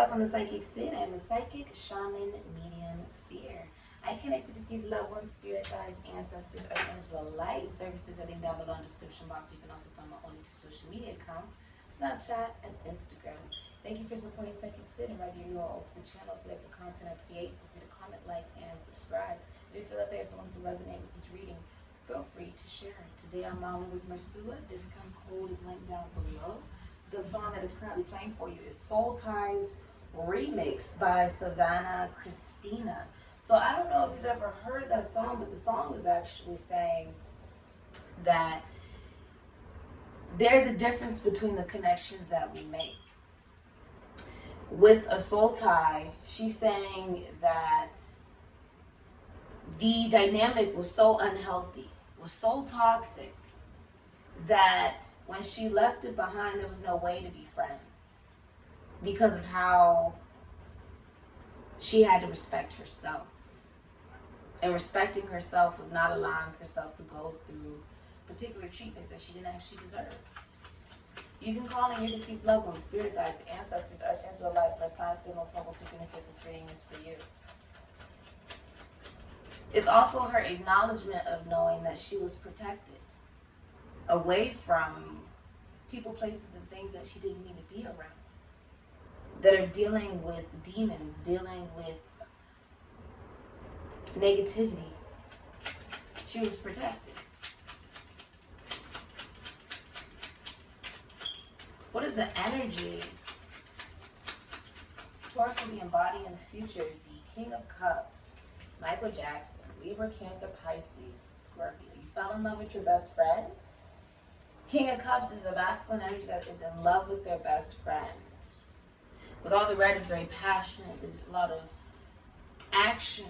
welcome to Sikiksyd. I am a psychic, shaman, medium, seer. I connect to deceased loved ones, spirit guides, ancestors, earth angels of light. Services are linked down below in the description box. You can also find my only two social media accounts, Snapchat and Instagram. Thank you for supporting Sikiksyd, and whether you're new or old to the channel, if you like the content I create, feel free to comment, like, and subscribe. If you feel that there's someone who resonates with this reading, feel free to share it. Today I'm modeling with Mersua. Discount code is linked down below. The song that is currently playing for you is Soul Ties Remix by Savannah Christina. So I don't know if you've ever heard that song, but the song is actually saying that there's a difference between the connections that we make. With a soul tie, she's saying that the dynamic was so unhealthy, was so toxic, that when she left it behind, there was no way to be friends because of how she had to respect herself. And respecting herself was not allowing herself to go through particular treatment that she didn't actually deserve. You can call in your deceased loved ones, spirit guides, ancestors, archangels of light for a sign, signal, symbol, synchronicity if this reading is for you. It's also her acknowledgement of knowing that she was protected away from people, places, and things that she didn't need to be around, that are dealing with demons, dealing with negativity. She was protected. What is the energy? Taurus will be embodied in the future. The King of Cups, Michael Jackson, Libra, Cancer, Pisces, Scorpio. You fell in love with your best friend. King of Cups is a masculine energy that is in love with their best friend. With all the red, it's very passionate. There's a lot of action.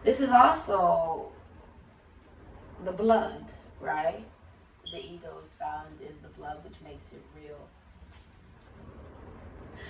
This is also the blood, right? The ego is found in the blood, which makes it real.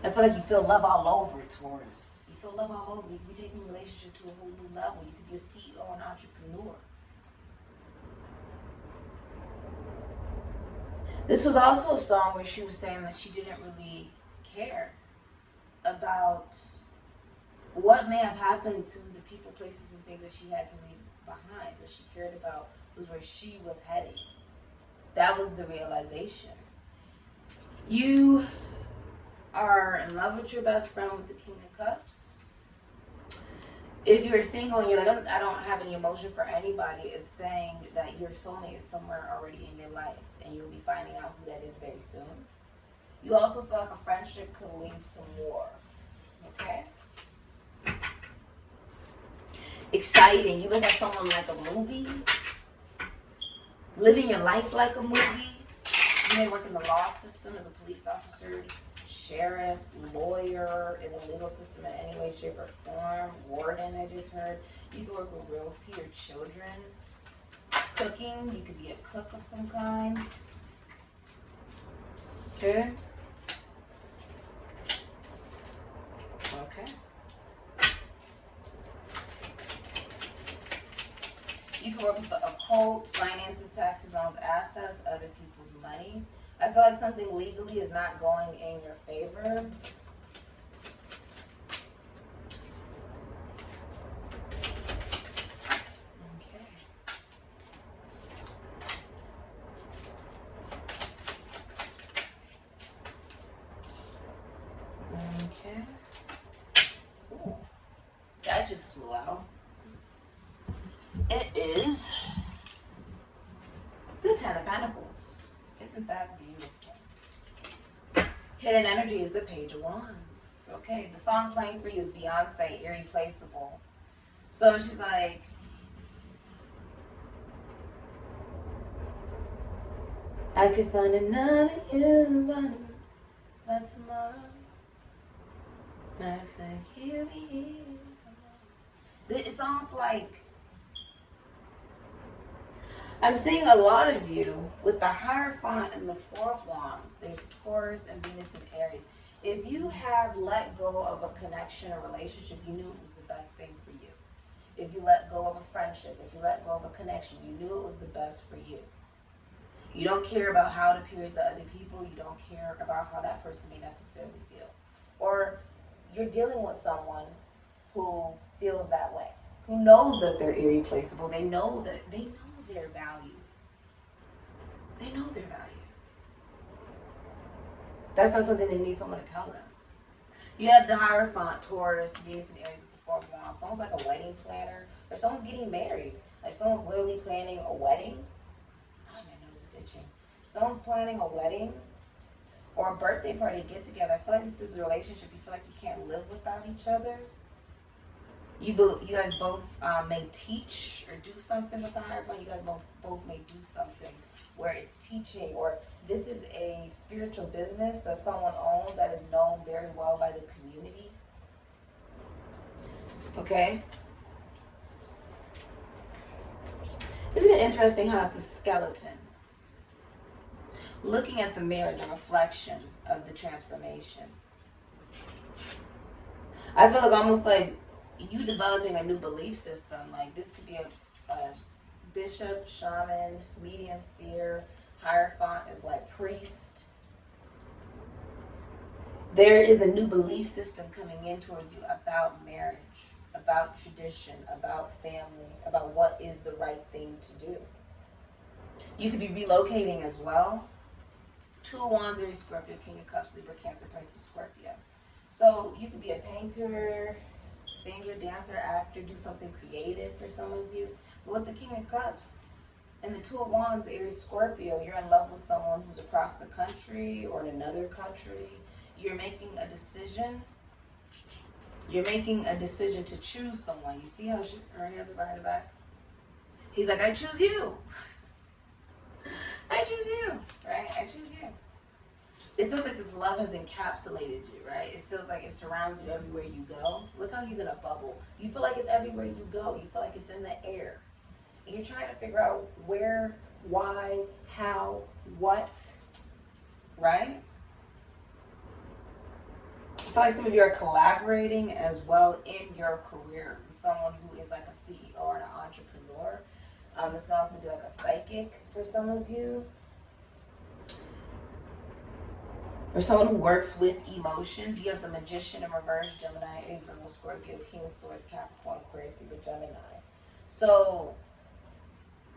I feel like you feel love all over, Taurus. You feel love all over. You could be taking a relationship to a whole new level. You could be a CEO, an entrepreneur. This was also a song where she was saying that she didn't really care about what may have happened to the people, places, and things that she had to leave behind. What she cared about was where she was heading. That was the realization. You are in love with your best friend with the King of Cups. If you're single and you're like, I don't have any emotion for anybody, it's saying that your soulmate is somewhere already in your life, and you'll be finding out who that is very soon. You also feel like a friendship could lead to more. Okay? Exciting. You look at someone like a movie. Living your life like a movie. You may work in the law system as a police officer, sheriff, lawyer, in the legal system in any way, shape, or form. Warden, I just heard. You could work with realty or children. Cooking, you could be a cook of some kind. Okay? Okay. You can work with the occult, finances, taxes, loans, assets, other people's money. I feel like something legally is not going in your favor. Okay. Okay. Ooh, that just flew out. It is the Ten of Pentacles. Isn't that beautiful? Hidden energy is the Page of Wands. Okay, the song playing for you is Beyonce, Irreplaceable. So she's like, I could find another you by tomorrow. Matter of fact, he'll be here tomorrow. It's almost like I'm seeing a lot of you with the Hierophant and the Four of Wands. There's Taurus and Venus and Aries. If you have let go of a connection or relationship, you knew it was the best thing for you. If you let go of a friendship, if you let go of a connection, you knew it was the best for you. You don't care about how it appears to other people. You don't care about how that person may necessarily feel. Or you're dealing with someone who feels that way, who knows that they're irreplaceable. They know their value. They know their value. That's not something they need someone to tell them. You have the Hierophant, Taurus, Venus, and Aries with the 4 of Wands. Someone's like a wedding planner, or someone's getting married. Like someone's literally planning a wedding. Oh, my nose is itching. Someone's planning a wedding or a birthday party, get together. I feel like if this is a relationship, you feel like you can't live without each other. You guys both may teach or do something with the Hierophant. You guys both may do something where it's teaching, or this is a spiritual business that someone owns that is known very well by the community. Okay? Isn't it interesting how it's a skeleton? Looking at the mirror, the reflection of the transformation. I feel like almost like you developing a new belief system. Like this could be a bishop, shaman, medium, seer. Hierophant is like priest. There is a new belief system coming in towards you about marriage, about tradition, about family, about what is the right thing to do. You could be relocating as well. 2 of Wands, Aries, Scorpio, King of Cups, Libra, Cancer, Pisces, Scorpio. So you could be a painter, singer, dancer, actor, do something creative for some of you. But with the King of Cups and the 2 of Wands, Aries, Scorpio, you're in love with someone who's across the country or in another country. You're making a decision. You're making a decision to choose someone. You see how her hands are behind her back? He's like, I choose you. I choose you, right? I choose you. It feels like this love has encapsulated you, right? It feels like it surrounds you everywhere you go. Look how he's in a bubble. You feel like it's everywhere you go. You feel like it's in the air. And you're trying to figure out where, why, how, what, right? I feel like some of you are collaborating as well in your career with someone who is like a CEO or an entrepreneur. This can also be like a psychic for some of you. Or someone who works with emotions. You have the Magician in reverse, Gemini, Aries, Virgo, Scorpio, King of Swords, Capricorn, Aquarius, Libra, Gemini. So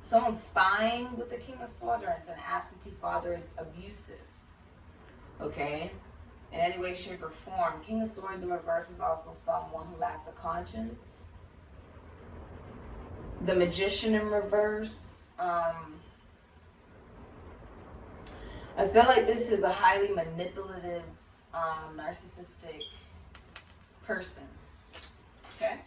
someone's spying with the King of Swords, or it's an absentee father, is abusive. Okay? In any way, shape, or form. King of Swords in reverse is also someone who lacks a conscience. The Magician in reverse. I feel like this is a highly manipulative, narcissistic person. Okay?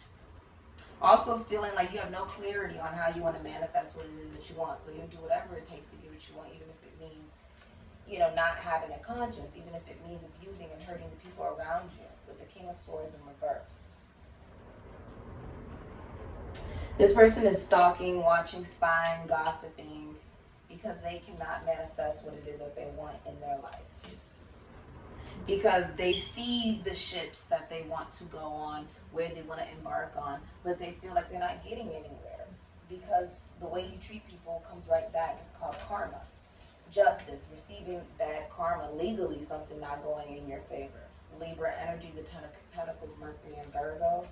Also feeling like you have no clarity on how you want to manifest what it is that you want. So you'll do whatever it takes to get what you want, even if it means, you know, not having a conscience, even if it means abusing and hurting the people around you, with the King of Swords in reverse. This person is stalking, watching, spying, gossiping, because they cannot manifest what it is that they want in their life. Because they see the ships that they want to go on, where they want to embark on, but they feel like they're not getting anywhere. Because the way you treat people comes right back. It's called karma. Justice, receiving bad karma, legally something not going in your favor. Libra energy, the 10 of Pentacles, Mercury, and Virgo.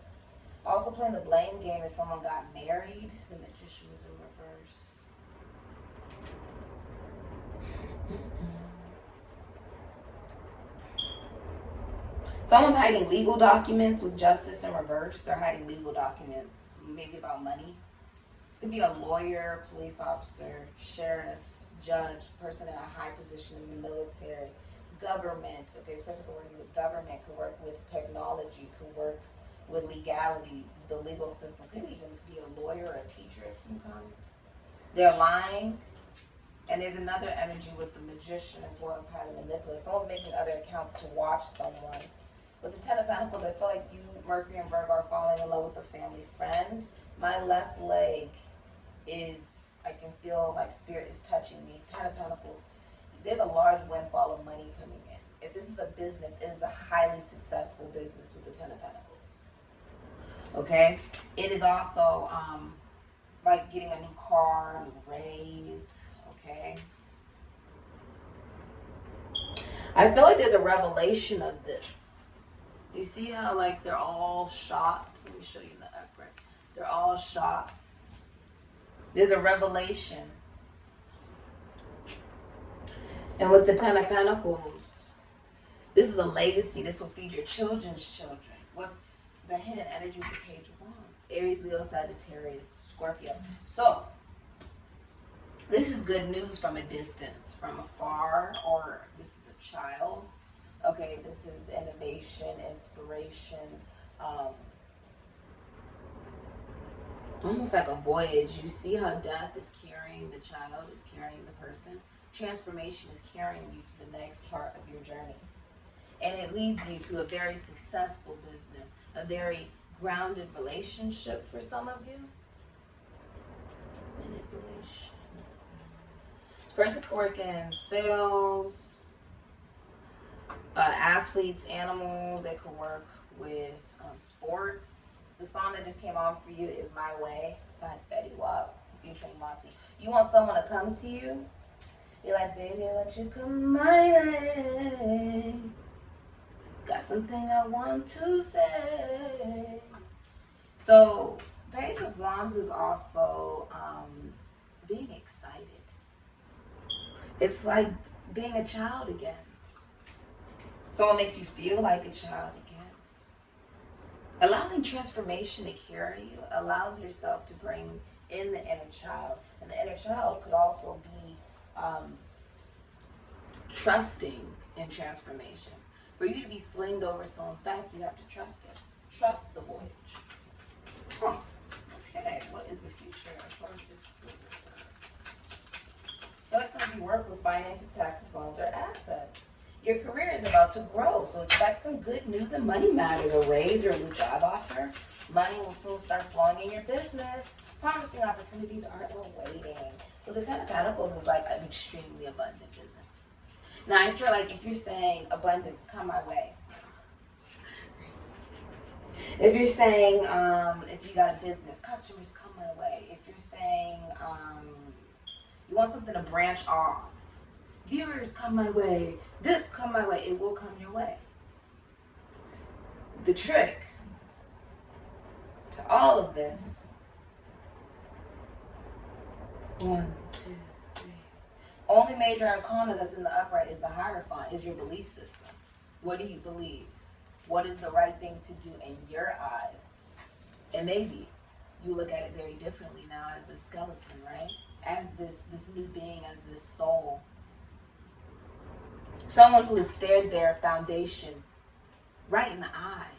Also playing the blame game if someone got married. The Magician was in reverse. Someone's hiding legal documents with Justice in reverse. They're hiding legal documents, maybe about money. This could be a lawyer, police officer, sheriff, judge, person in a high position in the military, government. Okay, this person could work with government, could work with technology, could work with legality, the legal system. Could even be a lawyer or a teacher of some kind. They're lying. And there's another energy with the Magician as well as highly manipulative. Someone's making other accounts to watch someone. With the 10 of Pentacles, I feel like you, Mercury and Virgo, are falling in love with a family friend. My left leg is, I can feel like spirit is touching me. 10 of Pentacles. There's a large windfall of money coming in. If this is a business, it is a highly successful business with the 10 of Pentacles. Okay? It is also like getting a new car, a new raise. Okay? I feel like there's a revelation of this. You see how like they're all shocked? Let me show you the upright. They're all shocked. There's a revelation. And with the Ten of Pentacles, this is a legacy. This will feed your children's children. What's the hidden energy of the Page of Wands? Aries, Leo, Sagittarius, Scorpio. So, this is good news from a distance, from afar, or this is a child. Okay, this is innovation, inspiration, almost like a voyage. You see how death is carrying the child, is carrying the person. Transformation is carrying you to the next part of your journey. And it leads you to a very successful business, a very grounded relationship for some of you. Manipulation. This person could work in sales, athletes, animals. They could work with sports. The song that just came on for you is My Way by Fetty Wap featuring Monty. You want someone to come to you? You're like, baby, won't you come my way? Got something I want to say. So, Page of Wands is also being excited. It's like being a child again. Someone makes you feel like a child again. Allowing transformation to carry you allows yourself to bring in the inner child. And the inner child could also be trusting in transformation. For you to be slinged over someone's back, you have to trust it. Trust the voyage. Huh. Okay, what is the future? Of course, it's I feel like some of you work with finances, taxes, loans, or assets. Your career is about to grow, so expect some good news and money matters, a raise or a new job offer. Money will soon start flowing in your business. Promising opportunities are awaiting. So the Ten of Pentacles is like an extremely abundant business. Now, I feel like if you're saying abundance, come my way. If you're saying, if you got a business, customers come my way. If you're saying you want something to branch off, viewers come my way, this come my way, it will come your way. The trick to all of this, 1, 2, 3. Only major arcana that's in the upright is the Hierophant, is your belief system. What do you believe? What is the right thing to do in your eyes? And maybe you look at it very differently now as a skeleton, right? As this new being, as this soul. Someone who has stared their foundation right in the eye.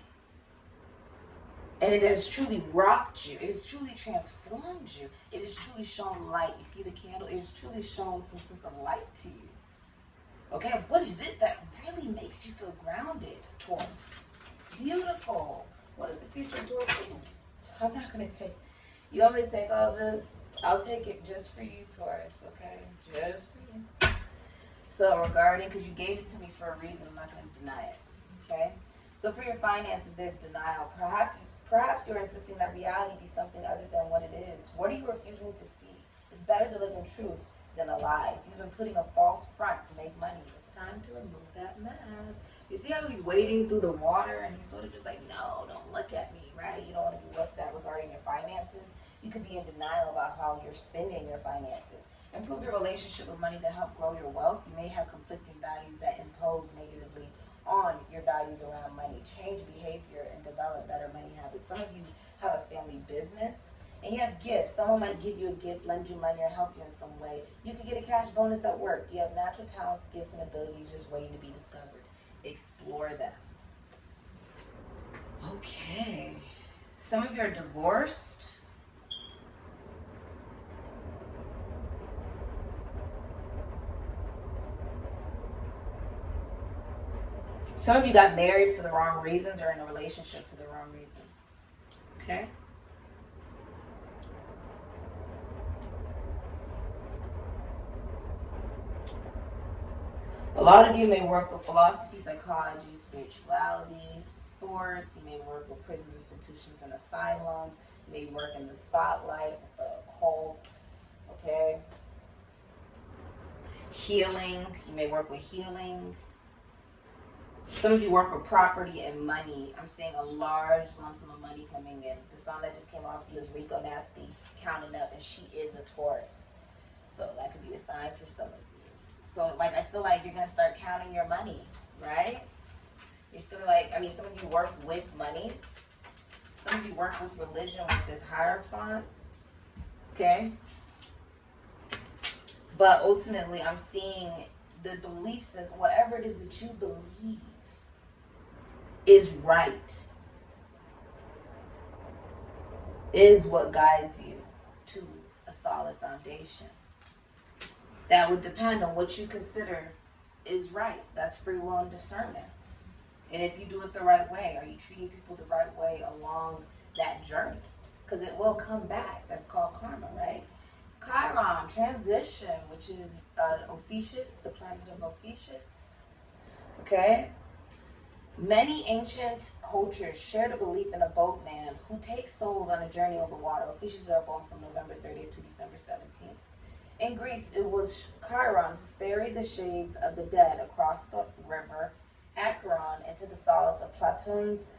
And it has truly rocked you. It has truly transformed you. It has truly shown light. You see the candle? It has truly shown some sense of light to you. Okay, what is it that really makes you feel grounded, Taurus? Beautiful. What is the future of Taurus? I'm not going to take... You want me to take all this? I'll take it just for you, Taurus, okay? Just for you. So regarding, because you gave it to me for a reason, I'm not going to deny it, okay? So for your finances, there's denial. Perhaps you're insisting that reality be something other than what it is. What are you refusing to see? It's better to live in truth than a lie. If you've been putting a false front to make money, it's time to remove that mask. You see how he's wading through the water and he's sort of just like, no, don't look at me, right? You don't want to be looked at regarding your finances. You could be in denial about how you're spending your finances. Improve your relationship with money to help grow your wealth. You may have conflicting values that impose negatively on your values around money. Change behavior and develop better money habits. Some of you have a family business and you have gifts. Someone might give you a gift, lend you money, or help you in some way. You could get a cash bonus at work. You have natural talents, gifts, and abilities just waiting to be discovered. Explore them. Okay. Some of you are divorced. Some of you got married for the wrong reasons or in a relationship for the wrong reasons. Okay? A lot of you may work with philosophy, psychology, spirituality, sports. You may work with prisons, institutions, and asylums. You may work in the spotlight with the occult. Okay? Healing. You may work with healing. Some of you work with property and money. I'm seeing a large lump sum of money coming in. The song that just came off you is Rico Nasty, Counting Up, and she is a Taurus. So that could be a sign for some of you. So, like, I feel like you're going to start counting your money, right? You're just going to, like, I mean, some of you work with money. Some of you work with religion with this Hierophant, okay? But ultimately, I'm seeing the belief system, whatever it is that you believe is right, is what guides you to a solid foundation. That would depend on what you consider is right. That's free will and discernment. And if you do it the right way, are you treating people the right way along that journey? Because it will come back. That's called karma, right? Chiron Transition, which is Ophiuchus, the planet of Ophiuchus. Okay? Many ancient cultures share the belief in a boatman who takes souls on a journey over water. Ophiuchus are born from November 30th to December 17th. In Greece, it was Chiron who ferried the shades of the dead across the river Acheron into the solace of Platon's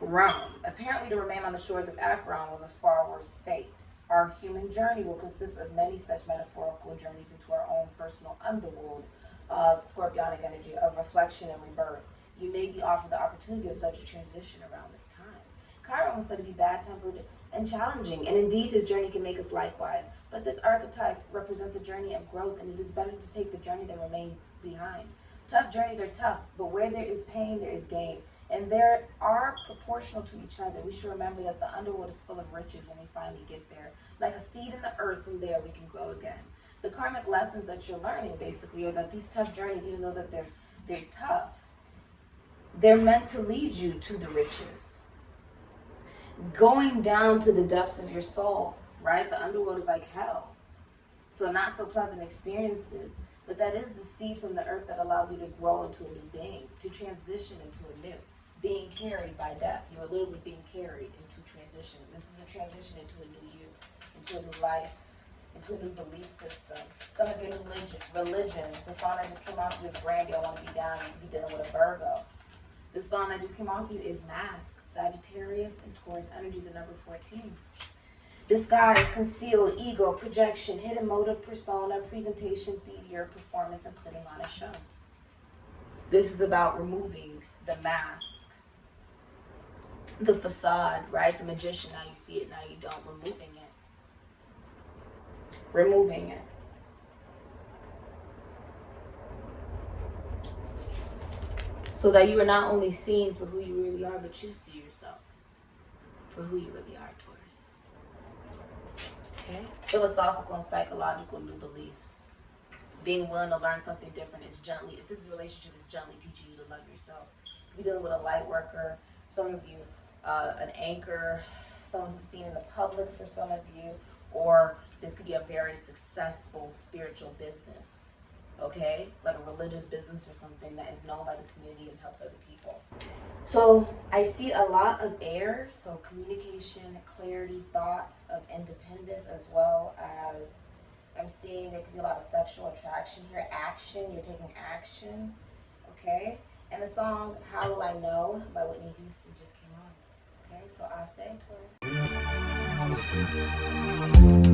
Rome. Apparently, to remain on the shores of Acheron was a far worse fate. Our human journey will consist of many such metaphorical journeys into our own personal underworld of scorpionic energy, of reflection and rebirth. You may be offered the opportunity of such a transition around this time. Chiron was said to be bad-tempered and challenging, and indeed his journey can make us likewise. But this archetype represents a journey of growth, and it is better to take the journey than remain behind. Tough journeys are tough, but where there is pain, there is gain. And they are proportional to each other. We should remember that the underworld is full of riches when we finally get there. Like a seed in the earth, from there we can grow again. The karmic lessons that you're learning, basically, are that these tough journeys, even though that they're tough, they're meant to lead you to the riches. Going down to the depths of your soul, right? The underworld is like hell. So not so pleasant experiences. But that is the seed from the earth that allows you to grow into a new being, to transition into a new, being carried by death. You are literally being carried into transition. This is the transition into a new you, into a new life, into a new belief system. Some of your new religion. The song that just came out to you is Brandy, I Want to Be Down. You could be dealing with a Virgo. The song that just came out to you is Mask, Sagittarius and Taurus energy, the number 14. Disguise, conceal, ego, projection, hidden motive, persona, presentation, theater, performance, and putting on a show. This is about removing the mask, the facade, right? The magician, now you see it, now you don't. Removing it. Removing it. So that you are not only seen for who you really are, but you see yourself for who you really are, Taurus. Okay? Philosophical and psychological new beliefs. Being willing to learn something different is gently, if this is a relationship, is gently teaching you to love yourself. You could be dealing with a light worker, some of you, an anchor, someone who's seen in the public for some of you, or this could be a very successful spiritual business. Okay, like a religious business or something that is known by the community and helps other people. So I see a lot of air, so communication, clarity, thoughts of independence, as well as I'm seeing there could be a lot of sexual attraction here, action, you're taking action, okay? And the song How Will I Know by Whitney Houston just came on, okay? So I say, Taurus.